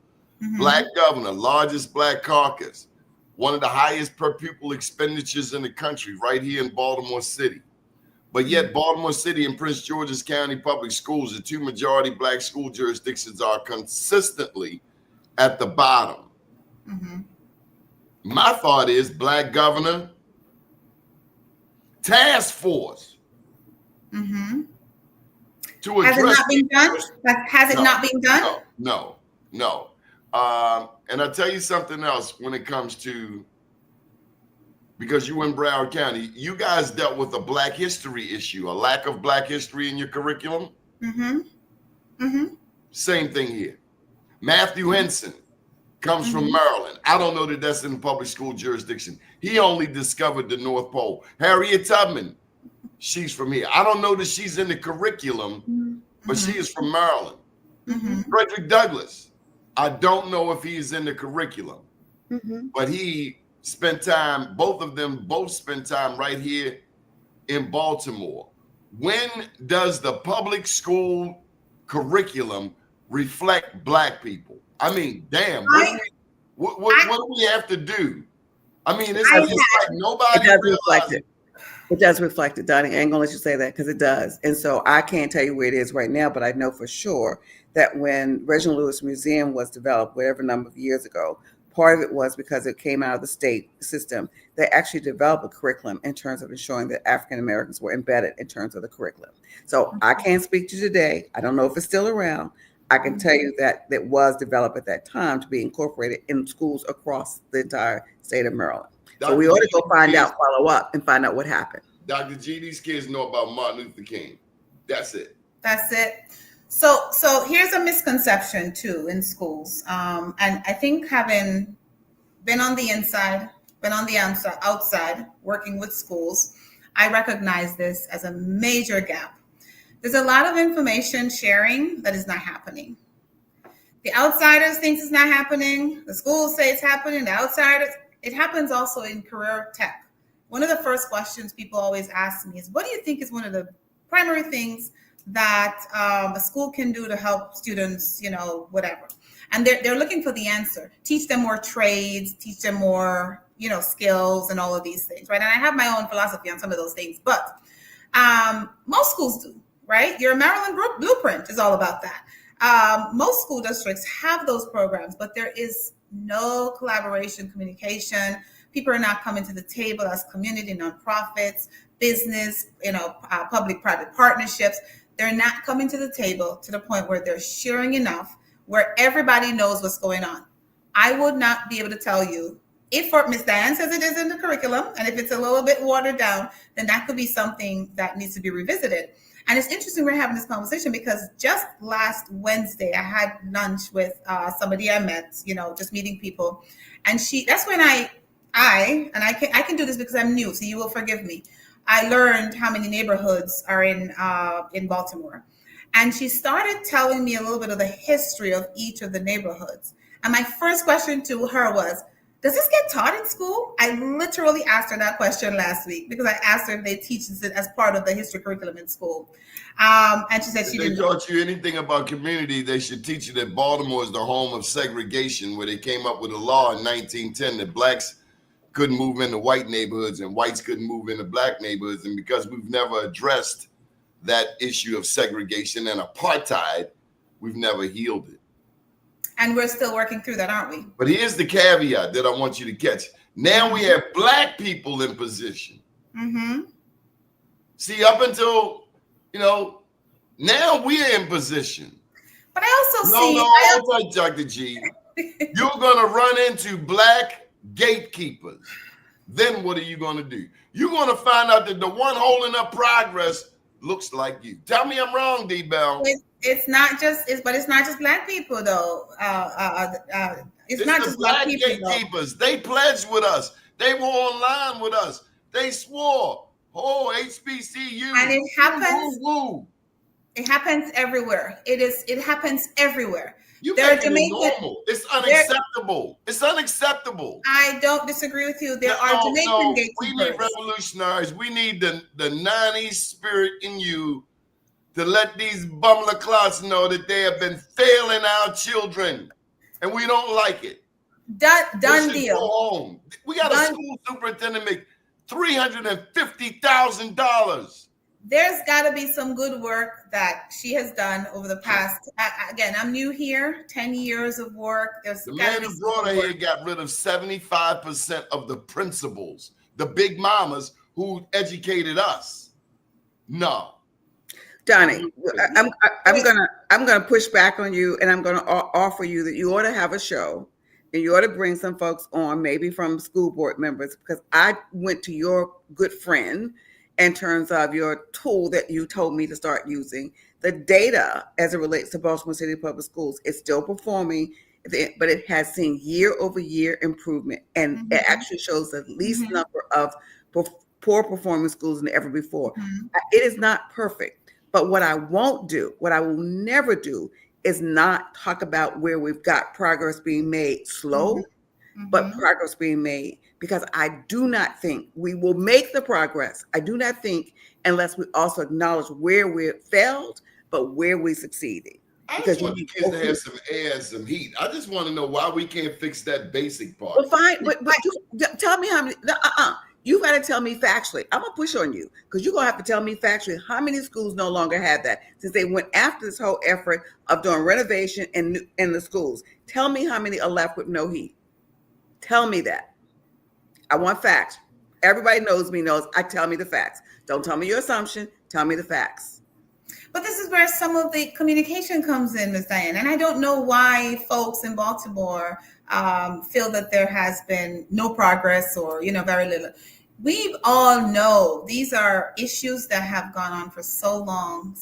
Black governor, largest Black caucus, one of the highest per pupil expenditures in the country, right here in Baltimore City. But yet Baltimore City and Prince George's County public schools, the 2 majority Black school jurisdictions, are consistently at the bottom. My thought is, Black governor, task force to address. Has it not been done? Has it not been done? No. And I'll tell you something else when it comes to, because you in Broward County, you guys dealt with a Black history issue, a lack of Black history in your curriculum. Same thing here. Matthew Henson comes from Maryland. I don't know that that's in the public school jurisdiction. He only discovered the North Pole. Harriet Tubman, she's from here. I don't know that she's in the curriculum, but she is from Maryland. Frederick Douglass, I don't know if he's in the curriculum, but he spent time, both of them spent time right here in Baltimore. When does the public school curriculum reflect Black people? I mean, damn, what do we have to do? I mean, it's like nobody realizes. It does reflect it, Donnie. I ain't gonna let you say that, because it does. And so I can't tell you where it is right now, but I know for sure that when Reginald Lewis Museum was developed, whatever number of years ago, part of it was because it came out of the state system. They actually developed a curriculum in terms of ensuring that African Americans were embedded in terms of the curriculum. So I can't speak to you today. I don't know if it's still around. I can tell you that it was developed at that time to be incorporated in schools across the entire state of Maryland. So we ought to go follow up and find out what happened. Dr. G, these kids know about Martin Luther King. That's it. So here's a misconception too in schools, and I think having been on the inside, been on the outside, working with schools, I recognize this as a major gap. There's a lot of information sharing that is not happening. The outsiders think it's not happening. The schools say it's happening. The outsiders. It happens also in career tech. One of the first questions people always ask me is, what do you think is one of the primary things that a school can do to help students, whatever? And they're looking for the answer. Teach them more trades, teach them more, skills and all of these things, right? And I have my own philosophy on some of those things, but most schools do, right? Your Maryland Blueprint is all about that. Most school districts have those programs, but there is no collaboration, communication. People are not coming to the table as community, nonprofits, business, public-private partnerships. They're not coming to the table to the point where they're sharing enough, where everybody knows what's going on. I would not be able to tell you if Ms. Diane says it is in the curriculum, and if it's a little bit watered down, then that could be something that needs to be revisited. And it's interesting we're having this conversation because just last Wednesday, I had lunch with somebody I met, just meeting people. And that's when I can do this because I'm new, so you will forgive me. I learned how many neighborhoods are in Baltimore. And she started telling me a little bit of the history of each of the neighborhoods. And my first question to her was, does this get taught in school? I literally asked her that question last week because I asked her if they teach it as part of the history curriculum in school. And she said she didn't. If they taught you anything about community, they should teach you that Baltimore is the home of segregation, where they came up with a law in 1910 that blacks couldn't move into white neighborhoods and whites couldn't move into black neighborhoods. And because we've never addressed that issue of segregation and apartheid, we've never healed it. And we're still working through that, aren't we? But here's the caveat that I want you to catch. Now we have black people in position. Mm-hmm. See, up until, now we're in position. But I also see... Dr. G, you're going to run into black gatekeepers. Then what are you going to do? You're going to find out that the one holding up progress looks like you. Tell me I'm wrong, D-Bell. It's not just black people though. It's not just black people. Gatekeepers. They pledged with us. They were online with us. They swore. Oh, HBCU. And it happens. Woo. It happens everywhere. It happens everywhere. They're normal. It's unacceptable. It's unacceptable. I don't disagree with you. There are Jamaican gatekeepers. We need revolutionaries. We need the 90s spirit in you to let these bumbler clots know that they have been failing our children, and we don't like it. Done deal. Go home. We got a school superintendent make $350,000. There's got to be some good work that she has done over the past. Again, I'm new here. 10 years of work. The man who brought her here got rid of 75% of the principals, the big mamas who educated us. No. Donnie, I'm gonna push back on you, and I'm gonna offer you that you ought to have a show, and you ought to bring some folks on, maybe from school board members, because I went to your good friend in terms of your tool that you told me to start using. The data as it relates to Baltimore City Public Schools is still performing, but it has seen year-over-year improvement, and it actually shows the least number of poor performing schools than ever before. It is not perfect. But what I won't do, what I will never do, is not talk about where we've got progress being made slow, but progress being made. Because I do not think we will make the progress. I do not think unless we also acknowledge where we failed, but where we succeeded. I just want the kids to have some air and some heat. I just want to know why we can't fix that basic part. Well, fine, but you tell me how many. You got to tell me factually. I'm going to push on you because you're going to have to tell me factually how many schools no longer have that since they went after this whole effort of doing renovation in the schools. Tell me how many are left with no heat. Tell me that. I want facts. Everybody knows. Tell me the facts. Don't tell me your assumption. Tell me the facts. But this is where some of the communication comes in, Ms. Diane. And I don't know why folks in Baltimore feel that there has been no progress or, very little. we all know these are issues that have gone on for so long.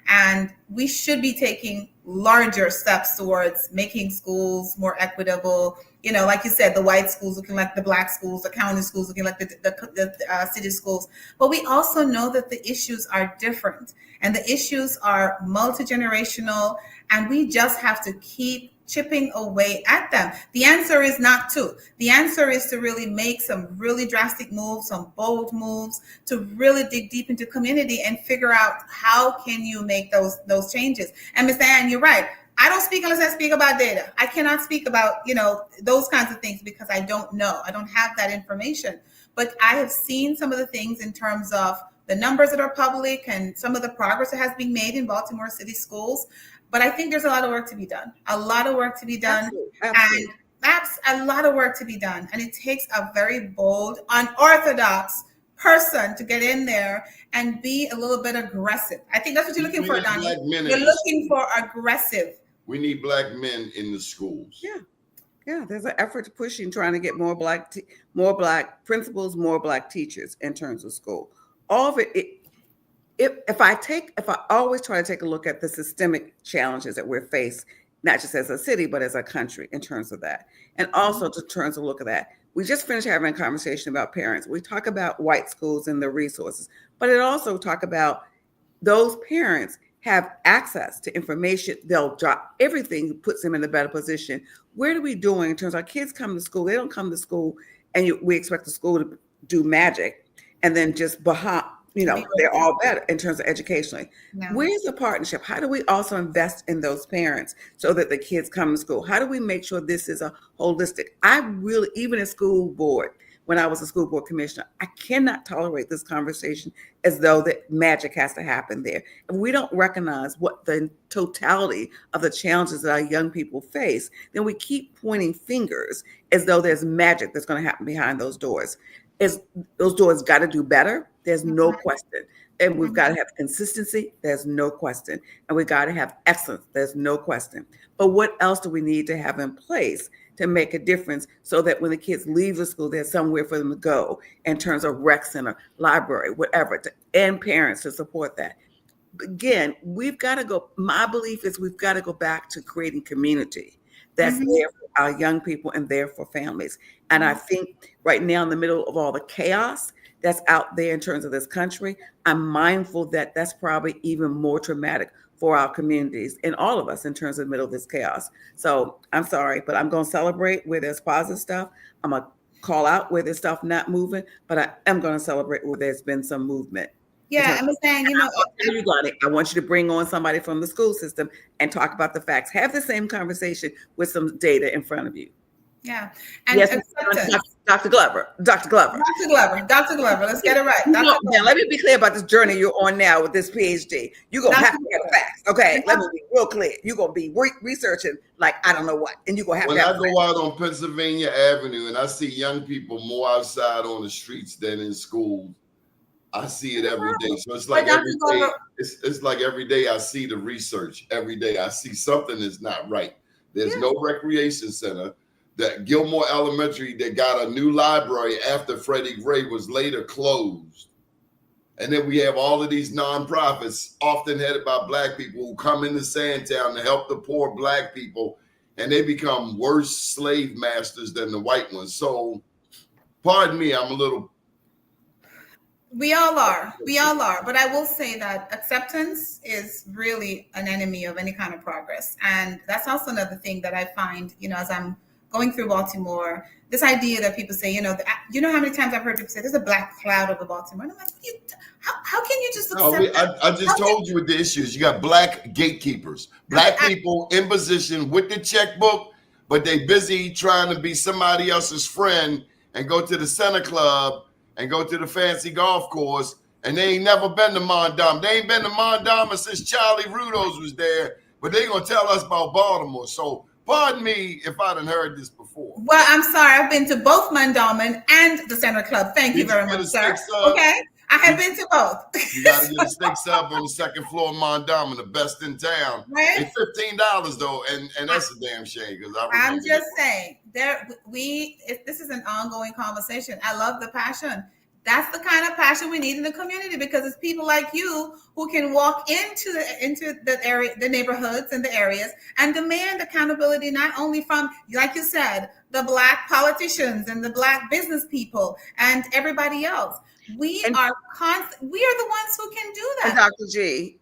And we should be taking larger steps towards making schools more equitable. You know, like you said, the white schools looking like the black schools, the county schools looking like the city schools. But we also know that the issues are different and the issues are multi-generational, and we just have to keep chipping away at them. The answer is not to. The answer is to really make some really drastic moves, some bold moves, to really dig deep into community and figure out how can you make those changes. And Ms. Diane, you're right. I don't speak unless I speak about data. I cannot speak about, you know, those kinds of things because I don't know. I don't have that information. But I have seen some of the things in terms of the numbers that are public and some of the progress that has been made in Baltimore City schools. But I think there's a lot of work to be done. A lot of work to be done. Absolutely. And that's a lot of work to be done. And it takes a very bold, unorthodox person to get in there and be a little bit aggressive. I think that's what you're looking for, Doni. You're looking for aggressive. We need black men in the schools. Yeah, there's an effort to pushing, trying to get more black principals, more black teachers in terms of school. All of it. If I always try to take a look at the systemic challenges that we're faced, not just as a city, but as a country in terms of that. And also in terms of look at that. We just finished having a conversation about parents. We talk about white schools and the resources, but it also talk about those parents have access to information. They'll drop everything, puts them in a better position. What are we doing in terms of our kids come to school? They don't come to school and we expect the school to do magic and then just they're all better in terms of educationally. No. Where's the partnership? How do we also invest in those parents so that the kids come to school? How do we make sure this is a holistic? I really, even as school board, when I was a school board commissioner, I cannot tolerate this conversation as though that magic has to happen there. If we don't recognize what the totality of the challenges that our young people face, then we keep pointing fingers as though there's magic that's going to happen behind those doors. Those doors got to do better. There's no question. And we've got to have consistency. There's no question. And we got to have excellence. There's no question. But what else do we need to have in place to make a difference so that when the kids leave the school, there's somewhere for them to go in terms of rec center, library, whatever, and parents to support that. Again, we've got to go. My belief is we've got to go back to creating community that's there for our young people and there for families. And I think right now in the middle of all the chaos that's out there in terms of this country, I'm mindful that that's probably even more traumatic for our communities and all of us in terms of the middle of this chaos. So I'm sorry, but I'm going to celebrate where there's positive stuff. I'm going to call out where there's stuff not moving, but I am going to celebrate where there's been some movement. Yeah, I'm saying, I want you to bring on somebody from the school system and talk about the facts. Have the same conversation with some data in front of you. Yeah. And yes, Dr. Glover. Let's get it right. Now, let me be clear about this journey you're on now with this Ph.D. You're going to have to get facts. Okay, let me be real clear. You're going to be researching like I don't know what. And you're going to have when I go out on Pennsylvania Avenue and I see young people more outside on the streets than in schools, I see it every day. So it's like every day. It's like every day I see the research. Every day I see something that's not right. There's no recreation center. That Gilmore Elementary, they got a new library after Freddie Gray was later closed. And then we have all of these nonprofits, often headed by Black people, who come into Sandtown to help the poor Black people, and they become worse slave masters than the white ones. So, pardon me, I'm a little... We all are. But I will say that acceptance is really an enemy of any kind of progress. And that's also another thing that I find, as I'm going through Baltimore, this idea that people say, how many times I've heard people say there's a black cloud over Baltimore. And I'm like, how can you just accept I just told you what the issue is. You got black gatekeepers, black people in position with the checkbook, but they busy trying to be somebody else's friend and go to the Center Club and go to the fancy golf course. And they ain't never been to Mondama. They ain't been to Mondama since Charlie Rudos was there, but they gonna tell us about Baltimore. So pardon me if I done heard this before. Well, I'm sorry. I've been to both Mondawmin and the Center Club. Thank you very much, sir. Okay. I have been to both. You got to get a steak sub on the second floor of Mondama, the best in town. Right? It's $15 though, and that's a damn shame because I'm just saying if this is an ongoing conversation. I love the passion. That's the kind of passion we need in the community, because it's people like you who can walk into the area, the neighborhoods and the areas, and demand accountability, not only from, like you said, the Black politicians and the Black business people and everybody else. We are the ones who can do that. And Dr. G,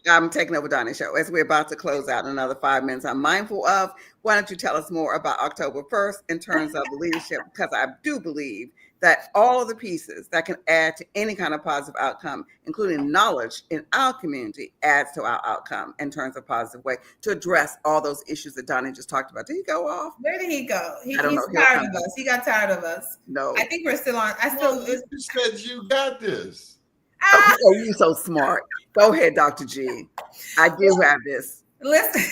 I'm taking over Donnie's show. As we're about to close out in another 5 minutes, I'm mindful of, why don't you tell us more about October 1st in terms of leadership? Because I do believe that all of the pieces that can add to any kind of positive outcome, including knowledge in our community, adds to our outcome in terms of positive way to address all those issues that Donnie just talked about. Did he go off? Where did he go? He's know. tired of us. He got tired of us. No. I think we're still on. You said you got this. Oh, you're so smart. Go ahead, Dr. G. I do have this. Listen.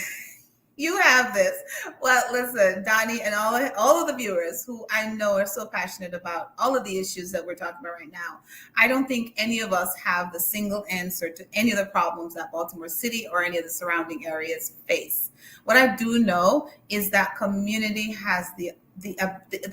You have this. Well, listen, Doni, and all of the viewers who I know are so passionate about all of the issues that we're talking about right now. I don't think any of us have the single answer to any of the problems that Baltimore City or any of the surrounding areas face. What I do know is that community has the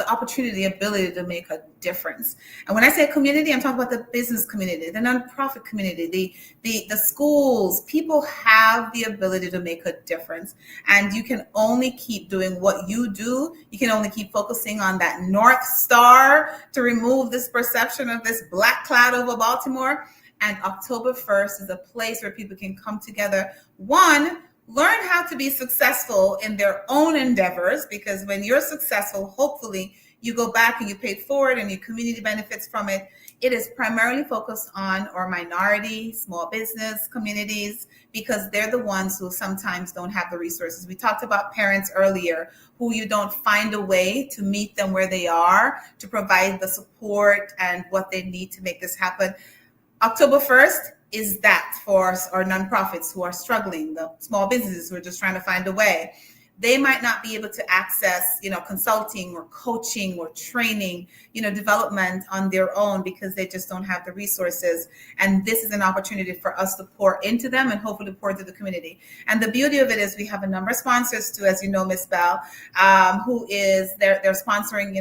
opportunity, the ability to make a difference. And when I say community, I'm talking about the business community, the nonprofit community, the schools. People have the ability to make a difference. And you can only keep doing what you do. You can only keep focusing on that North Star to remove this perception of this black cloud over Baltimore. And October 1st is a place where people can come together. One, learn how to be successful in their own endeavors, because when you're successful, hopefully you go back and you pay forward and your community benefits from it. It is primarily focused on our minority, small business communities, because they're the ones who sometimes don't have the resources. We talked about parents earlier who you don't find a way to meet them where they are, to provide the support and what they need to make this happen. October 1st is that for our nonprofits who are struggling, the small businesses who are just trying to find a way. They might not be able to access, consulting or coaching or training, development on their own because they just don't have the resources. And this is an opportunity for us to pour into them and hopefully pour into the community. And the beauty of it is we have a number of sponsors too, as you know, Ms. Bell, who is they're sponsoring,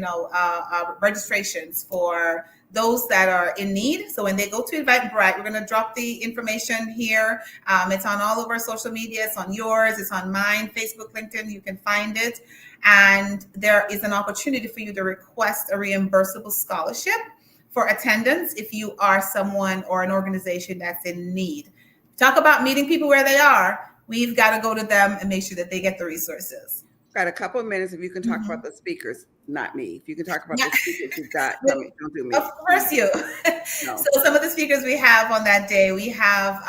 registrations for those that are in need. So when they go to Eventbrite, we're going to drop the information here. It's on all of our social media. It's on yours. It's on mine, Facebook, LinkedIn. You can find it. And there is an opportunity for you to request a reimbursable scholarship for attendance if you are someone or an organization that's in need. Talk about meeting people where they are. We've got to go to them and make sure that they get the resources. Got a couple of minutes if you can talk about the speakers, not me. If you can talk about the speakers you've got, tell me, don't do me. Of course you. No. So some of the speakers we have on that day, we have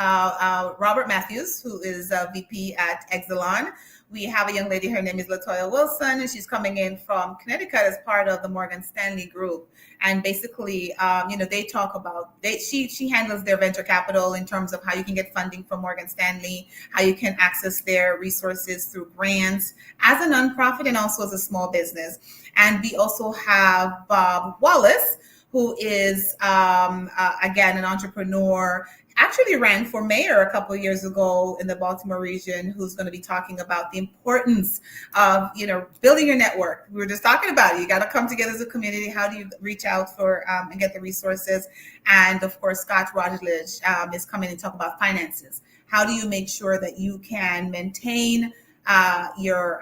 Robert Matthews, who is a VP at Exelon. We have a young lady, her name is Latoya Wilson, and she's coming in from Connecticut as part of the Morgan Stanley Group. And basically, they talk about, she handles their venture capital in terms of how you can get funding from Morgan Stanley, how you can access their resources through grants as a nonprofit and also as a small business. And we also have Bob Wallace, who is, again, an entrepreneur, actually ran for mayor a couple of years ago in the Baltimore region, who's going to be talking about the importance of, building your network. We were just talking about it. You got to come together as a community. How do you reach out for and get the resources? And of course, Scott Routledge is coming and talk about finances. How do you make sure that you can maintain your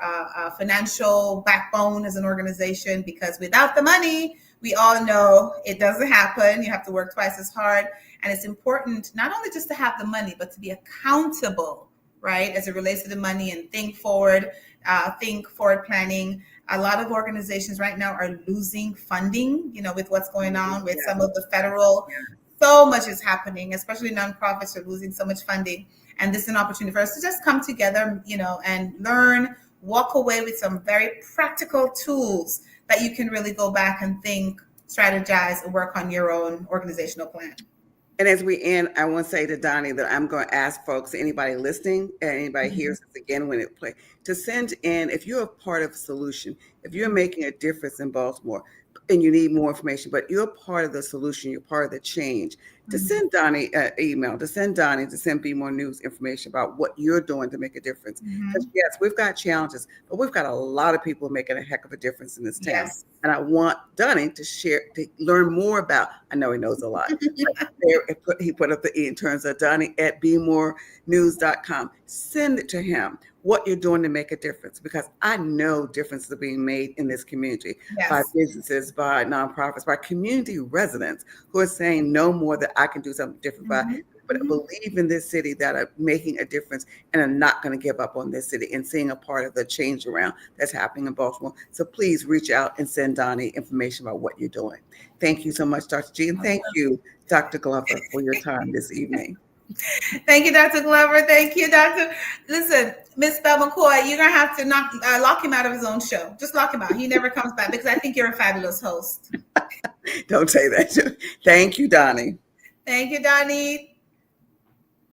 financial backbone as an organization? Because without the money, we all know it doesn't happen. You have to work twice as hard. And it's important not only just to have the money, but to be accountable, right, as it relates to the money, and think forward planning. A lot of organizations right now are losing funding, with what's going on with some of the federal. So much is happening, especially nonprofits are losing so much funding. And this is an opportunity for us to just come together, and learn, walk away with some very practical tools that you can really go back and think, strategize, and work on your own organizational plan. And as we end, I want to say to Doni that I'm going to ask folks, anybody listening, and anybody hears this again when it plays, to send in, if you're a part of a solution, if you're making a difference in Baltimore, and you need more information, but you're part of the solution, you're part of the change, to send Doni an email, to send Doni, to send Be More News information about what you're doing to make a difference. Because yes, we've got challenges, but we've got a lot of people making a heck of a difference in this town. Yes. And I want Doni to share, to learn more about, I know he knows a lot. He put up the E in terms of Doni at bemorenews.com. Send it to him, what you're doing to make a difference, because I know differences are being made in this community by businesses, by nonprofits, by community residents who are saying no more, that I can do something different, but I believe in this city, that are making a difference and are not going to give up on this city and seeing a part of the change around that's happening in Baltimore. So please reach out and send Doni information about what you're doing. Thank you so much, Dr. G, and thank you, Dr. Glover, for your time this evening. Thank you, Dr. Glover. Thank you, Dr. Listen, Miss Bell-McKoy, you're going to have to lock him out of his own show. Just lock him out. He never comes back, because I think you're a fabulous host. Don't say that. Thank you, Doni. Thank you, Doni.